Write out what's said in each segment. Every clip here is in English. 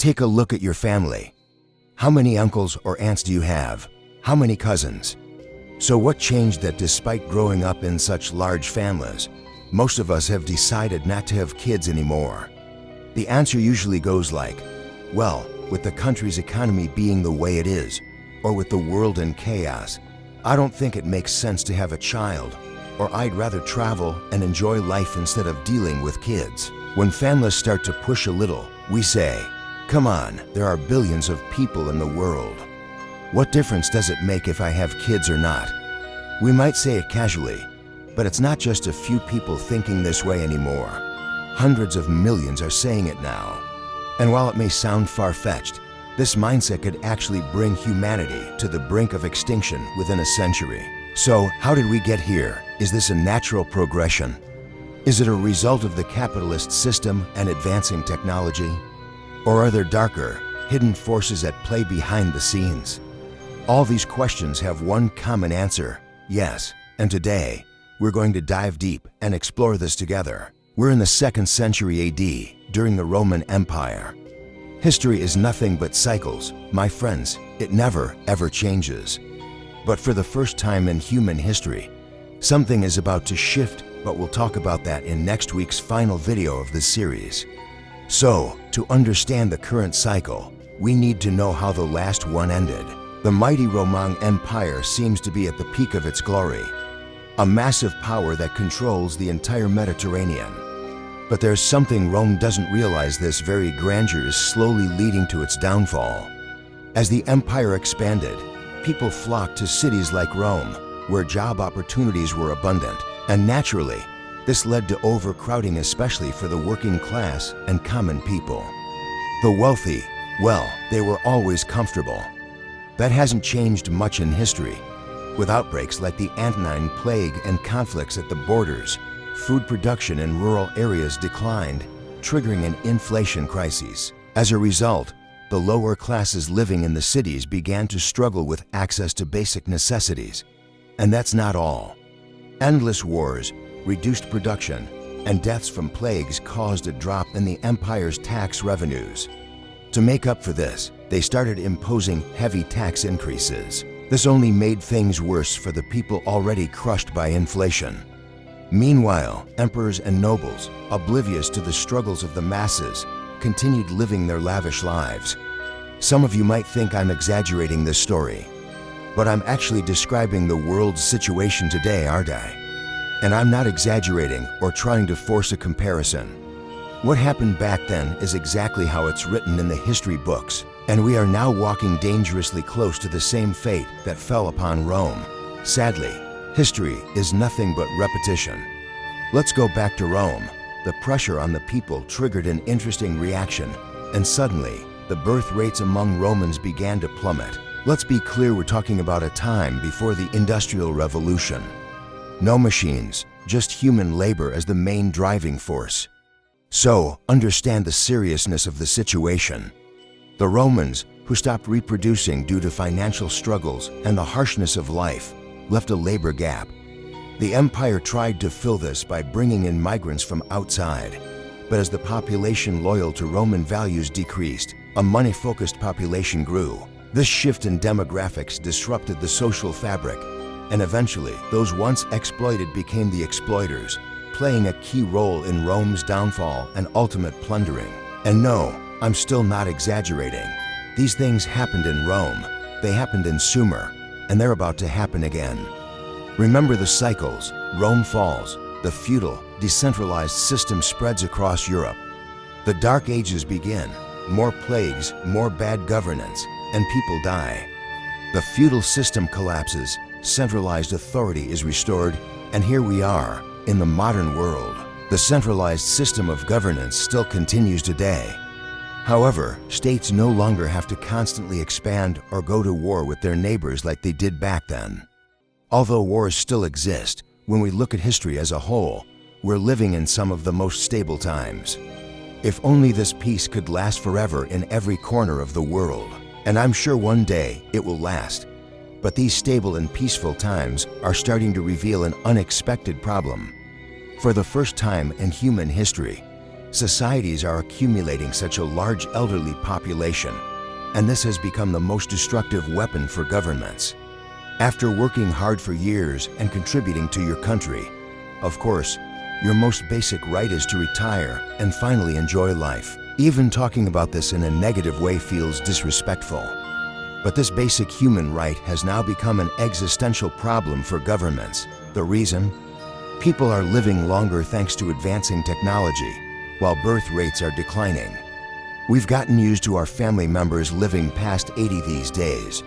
take a look at your family. How many uncles or aunts do you have? How many cousins? So what changed that despite growing up in such large families, most of us have decided not to have kids anymore? The answer usually goes like, well, with the country's economy being the way it is, or with the world in chaos, I don't think it makes sense to have a child, or I'd rather travel and enjoy life instead of dealing with kids. When families start to push a little, we say, come on, there are billions of people in the world. What difference does it make if I have kids or not? We might say it casually, but it's not just a few people thinking this way anymore. Hundreds of millions are saying it now. And while it may sound far-fetched, this mindset could actually bring humanity to the brink of extinction within a century. So, how did we get here? Is this a natural progression? Is it a result of the capitalist system and advancing technology? Or are there darker, hidden forces at play behind the scenes? All these questions have one common answer: yes. And today, we're going to dive deep and explore this together. We're in the 2nd century AD, during the Roman Empire. History is nothing but cycles, my friends. It never, ever changes. But for the first time in human history, something is about to shift, but we'll talk about that in next week's final video of this series. So, to understand the current cycle, we need to know how the last one ended. The mighty Roman Empire seems to be at the peak of its glory, a massive power that controls the entire Mediterranean. But there's something Rome doesn't realize: this very grandeur is slowly leading to its downfall. As the empire expanded, people flocked to cities like Rome, where job opportunities were abundant, and naturally, this led to overcrowding, especially for the working class and common people. The wealthy, well, they were always comfortable. That hasn't changed much in history. With outbreaks like the Antonine Plague and conflicts at the borders, food production in rural areas declined, triggering an inflation crisis. As a result, the lower classes living in the cities began to struggle with access to basic necessities. And that's not all. Endless wars, reduced production, and deaths from plagues caused a drop in the empire's tax revenues. To make up for this, they started imposing heavy tax increases. This only made things worse for the people already crushed by inflation. Meanwhile, emperors and nobles, oblivious to the struggles of the masses, continued living their lavish lives. Some of you might think I'm exaggerating this story, but I'm actually describing the world's situation today, aren't I? And I'm not exaggerating or trying to force a comparison. What happened back then is exactly how it's written in the history books, and we are now walking dangerously close to the same fate that fell upon Rome. Sadly, history is nothing but repetition. Let's go back to Rome. The pressure on the people triggered an interesting reaction, and suddenly, the birth rates among Romans began to plummet. Let's be clear, we're talking about a time before the Industrial Revolution. No machines, just human labor as the main driving force. So, understand the seriousness of the situation. The Romans, who stopped reproducing due to financial struggles and the harshness of life, left a labor gap. The empire tried to fill this by bringing in migrants from outside. But as the population loyal to Roman values decreased, a money-focused population grew. This shift in demographics disrupted the social fabric, and eventually, those once exploited became the exploiters, playing a key role in Rome's downfall and ultimate plundering. And no, I'm still not exaggerating. These things happened in Rome, they happened in Sumer, and they're about to happen again. Remember the cycles. Rome falls, the feudal, decentralized system spreads across Europe. The Dark Ages begin, more plagues, more bad governance, and people die. The feudal system collapses, centralized authority is restored, and here we are, in the modern world. The centralized system of governance still continues today. However, states no longer have to constantly expand or go to war with their neighbors like they did back then. Although wars still exist, when we look at history as a whole, we're living in some of the most stable times. If only this peace could last forever in every corner of the world. And I'm sure one day it will last. But these stable and peaceful times are starting to reveal an unexpected problem. For the first time in human history, Societies are accumulating such a large elderly population, and this has become the most destructive weapon for governments. After working hard for years and contributing to your country, of course, your most basic right is to retire and finally enjoy life. Even talking about this in a negative way feels disrespectful. But this basic human right has now become an existential problem for governments. The reason? People are living longer thanks to advancing technology, while birth rates are declining. We've gotten used to our family members living past 80 these days.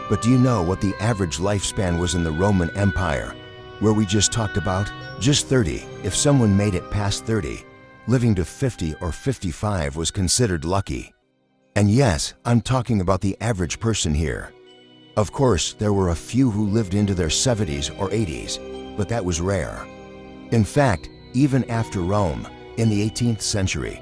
But do you know what the average lifespan was in the Roman Empire, where we just talked about? Just 30. If someone made it past 30, living to 50 or 55 was considered lucky. And yes, I'm talking about the average person here. Of course, there were a few who lived into their 70s or 80s, but that was rare. In fact, even after Rome, in the 18th century,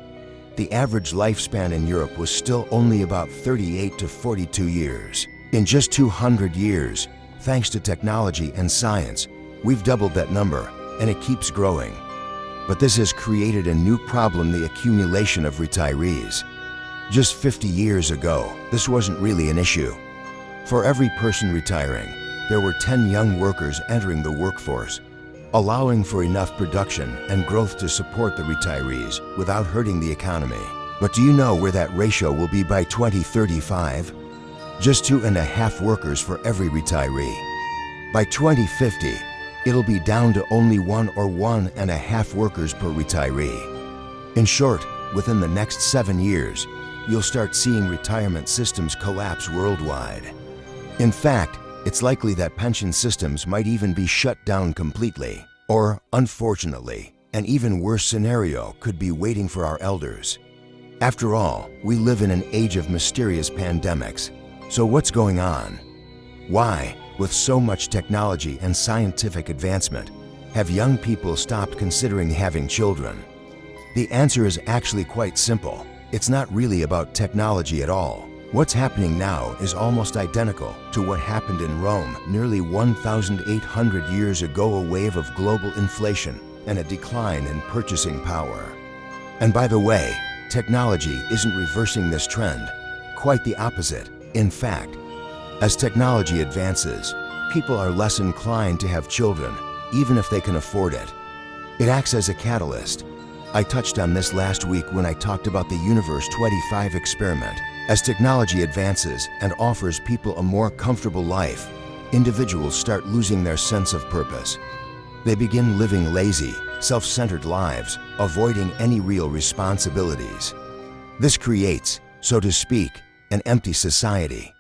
the average lifespan in Europe was still only about 38 to 42 years. In just 200 years, thanks to technology and science, we've doubled that number, and it keeps growing. But this has created a new problem: the accumulation of retirees. Just 50 years ago, this wasn't really an issue. For every person retiring, there were 10 young workers entering the workforce, allowing for enough production and growth to support the retirees without hurting the economy. But do you know where that ratio will be by 2035? Just 2.5 workers for every retiree. By 2050, it'll be down to only 1 or 1.5 workers per retiree. In short, within the next 7 years, you'll start seeing retirement systems collapse worldwide. In fact, it's likely that pension systems might even be shut down completely. Or, unfortunately, an even worse scenario could be waiting for our elders. After all, we live in an age of mysterious pandemics. So what's going on? Why, with so much technology and scientific advancement, have young people stopped considering having children? The answer is actually quite simple. It's not really about technology at all. What's happening now is almost identical to what happened in Rome nearly 1,800 years ago: a wave of global inflation and a decline in purchasing power. And by the way, technology isn't reversing this trend. Quite the opposite. In fact, as technology advances, people are less inclined to have children, even if they can afford it. It acts as a catalyst. I touched on this last week when I talked about the Universe 25 experiment. As technology advances and offers people a more comfortable life, individuals start losing their sense of purpose. They begin living lazy, self-centered lives, avoiding any real responsibilities. This creates, so to speak, an empty society.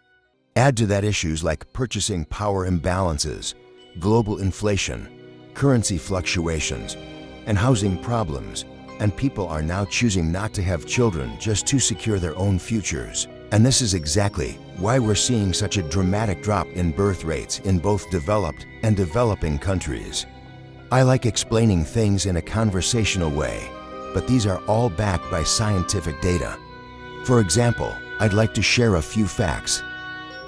Add to that issues like purchasing power imbalances, global inflation, currency fluctuations, and housing problems, and people are now choosing not to have children just to secure their own futures. And this is exactly why we're seeing such a dramatic drop in birth rates in both developed and developing countries. I like explaining things in a conversational way, but these are all backed by scientific data. For example, I'd like to share a few facts.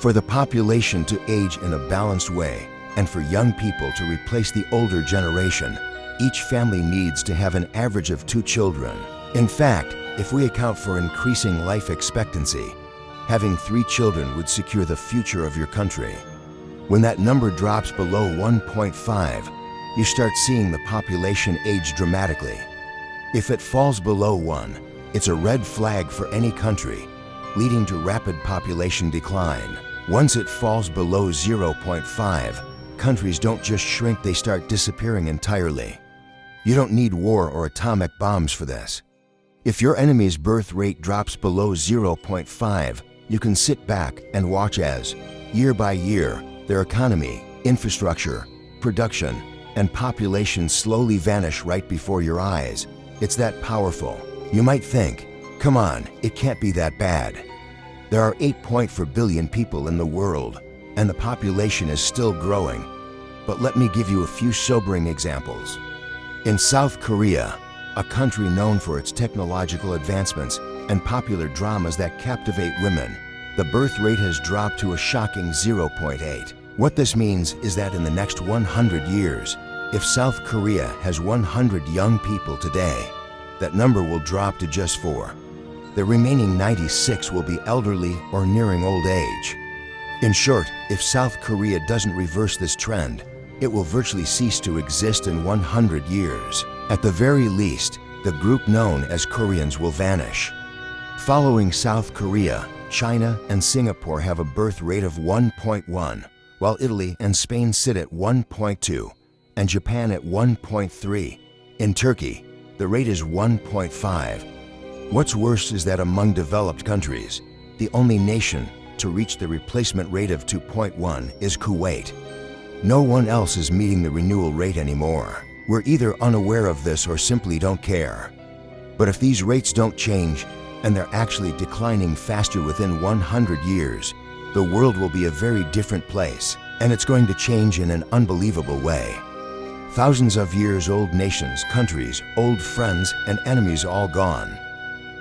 For the population to age in a balanced way, and for young people to replace the older generation, each family needs to have an average of 2 children. In fact, if we account for increasing life expectancy, having 3 children would secure the future of your country. When that number drops below 1.5, you start seeing the population age dramatically. If it falls below 1, it's a red flag for any country, leading to rapid population decline. Once it falls below 0.5, countries don't just shrink, they start disappearing entirely. You don't need war or atomic bombs for this. If your enemy's birth rate drops below 0.5, you can sit back and watch as, year by year, their economy, infrastructure, production, and population slowly vanish right before your eyes. It's that powerful. You might think, come on, it can't be that bad. There are 8.4 billion people in the world, and the population is still growing. But let me give you a few sobering examples. In South Korea, a country known for its technological advancements and popular dramas that captivate women, the birth rate has dropped to a shocking 0.8. What this means is that in the next 100 years, if South Korea has 100 young people today, that number will drop to just 4. The remaining 96 will be elderly or nearing old age. In short, if South Korea doesn't reverse this trend, it will virtually cease to exist in 100 years. At the very least, the group known as Koreans will vanish. Following South Korea, China and Singapore have a birth rate of 1.1, while Italy and Spain sit at 1.2, and Japan at 1.3. In Turkey, the rate is 1.5. What's worse is that among developed countries, the only nation to reach the replacement rate of 2.1 is Kuwait. No one else is meeting the renewal rate anymore. We're either unaware of this or simply don't care. But if these rates don't change, and they're actually declining faster within 100 years, the world will be a very different place, and it's going to change in an unbelievable way. Thousands of years old nations, countries, old friends, and enemies all gone.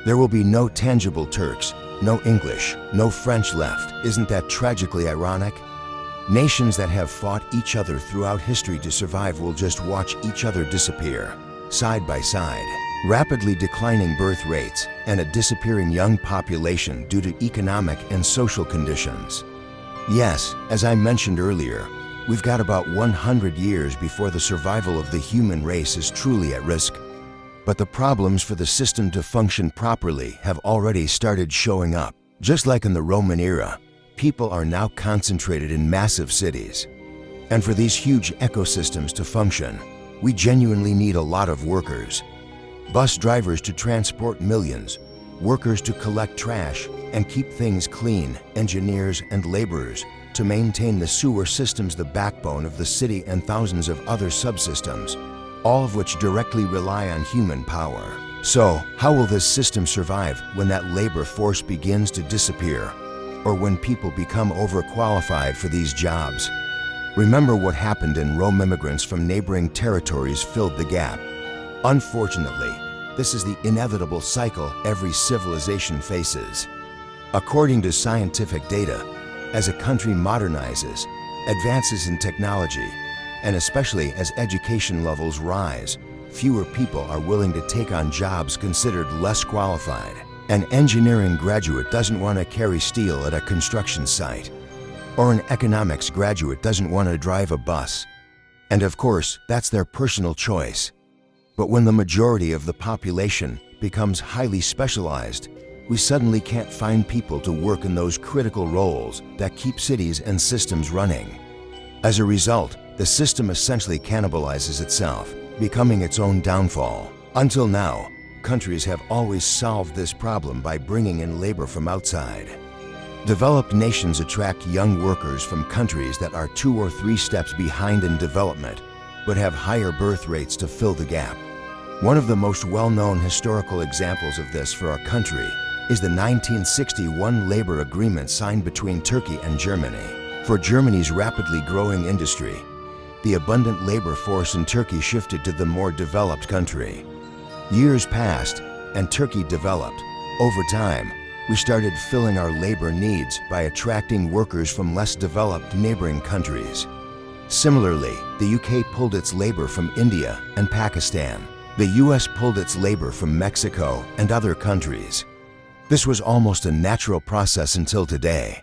There will be no tangible Turks, no English, no French left. Isn't that tragically ironic? Nations that have fought each other throughout history to survive will just watch each other disappear, side by side. Rapidly declining birth rates and a disappearing young population due to economic and social conditions. Yes, as I mentioned earlier, we've got about 100 years before the survival of the human race is truly at risk. But the problems for the system to function properly have already started showing up. Just like in the Roman era, people are now concentrated in massive cities. And for these huge ecosystems to function, we genuinely need a lot of workers. Bus drivers to transport millions, workers to collect trash and keep things clean, engineers and laborers to maintain the sewer systems, the backbone of the city, and thousands of other subsystems, all of which directly rely on human power. So, how will this system survive when that labor force begins to disappear, or when people become overqualified for these jobs? Remember what happened in Rome. Immigrants from neighboring territories filled the gap. Unfortunately, this is the inevitable cycle every civilization faces. According to scientific data, as a country modernizes, advances in technology, and especially as education levels rise, fewer people are willing to take on jobs considered less qualified. An engineering graduate doesn't want to carry steel at a construction site, or an economics graduate doesn't want to drive a bus. And of course, that's their personal choice. But when the majority of the population becomes highly specialized, we suddenly can't find people to work in those critical roles that keep cities and systems running. As a result, the system essentially cannibalizes itself, becoming its own downfall. Until now, countries have always solved this problem by bringing in labor from outside. Developed nations attract young workers from countries that are 2 or 3 steps behind in development, but have higher birth rates to fill the gap. One of the most well-known historical examples of this for our country is the 1961 labor agreement signed between Turkey and Germany. For Germany's rapidly growing industry, the abundant labor force in Turkey shifted to the more developed country. Years passed, and Turkey developed. Over time, we started filling our labor needs by attracting workers from less developed neighboring countries. Similarly, the UK pulled its labor from India and Pakistan. The US pulled its labor from Mexico and other countries. This was almost a natural process until today.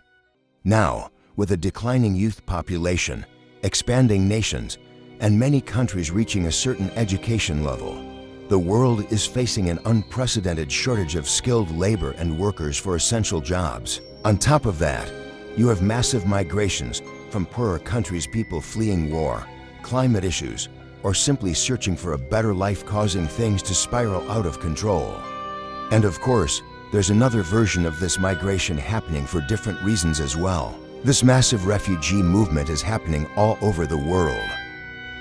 Now, with a declining youth population, expanding nations, and many countries reaching a certain education level, the world is facing an unprecedented shortage of skilled labor and workers for essential jobs. On top of that, you have massive migrations from poorer countries, people fleeing war, climate issues, or simply searching for a better life, causing things to spiral out of control. And of course, there's another version of this migration happening for different reasons as well. This massive refugee movement is happening all over the world.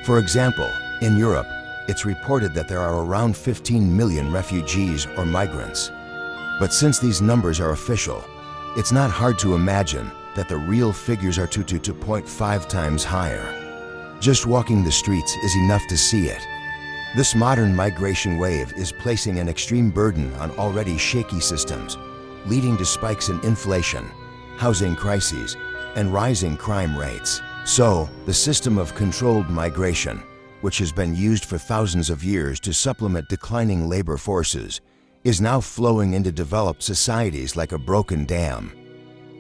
For example, in Europe, it's reported that there are around 15 million refugees or migrants. But since these numbers are official, it's not hard to imagine that the real figures are 2 to 2.5 times higher. Just walking the streets is enough to see it. This modern migration wave is placing an extreme burden on already shaky systems, leading to spikes in inflation, housing crises, and rising crime rates. So, the system of controlled migration, which has been used for thousands of years to supplement declining labor forces, is now flowing into developed societies like a broken dam.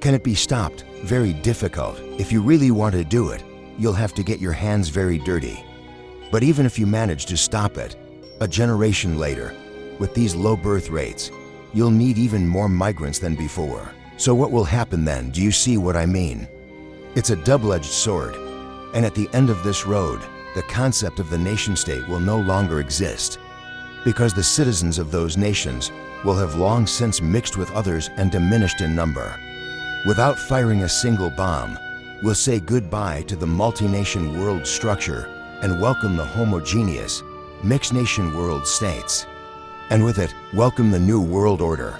Can it be stopped? Very difficult. If you really want to do it, you'll have to get your hands very dirty. But even if you manage to stop it, a generation later, with these low birth rates, you'll need even more migrants than before. So what will happen then? Do you see what I mean? It's a double-edged sword, and at the end of this road, the concept of the nation-state will no longer exist, because the citizens of those nations will have long since mixed with others and diminished in number. Without firing a single bomb, we'll say goodbye to the multi-nation world structure and welcome the homogeneous, mixed-nation world states. And with it, welcome the new world order.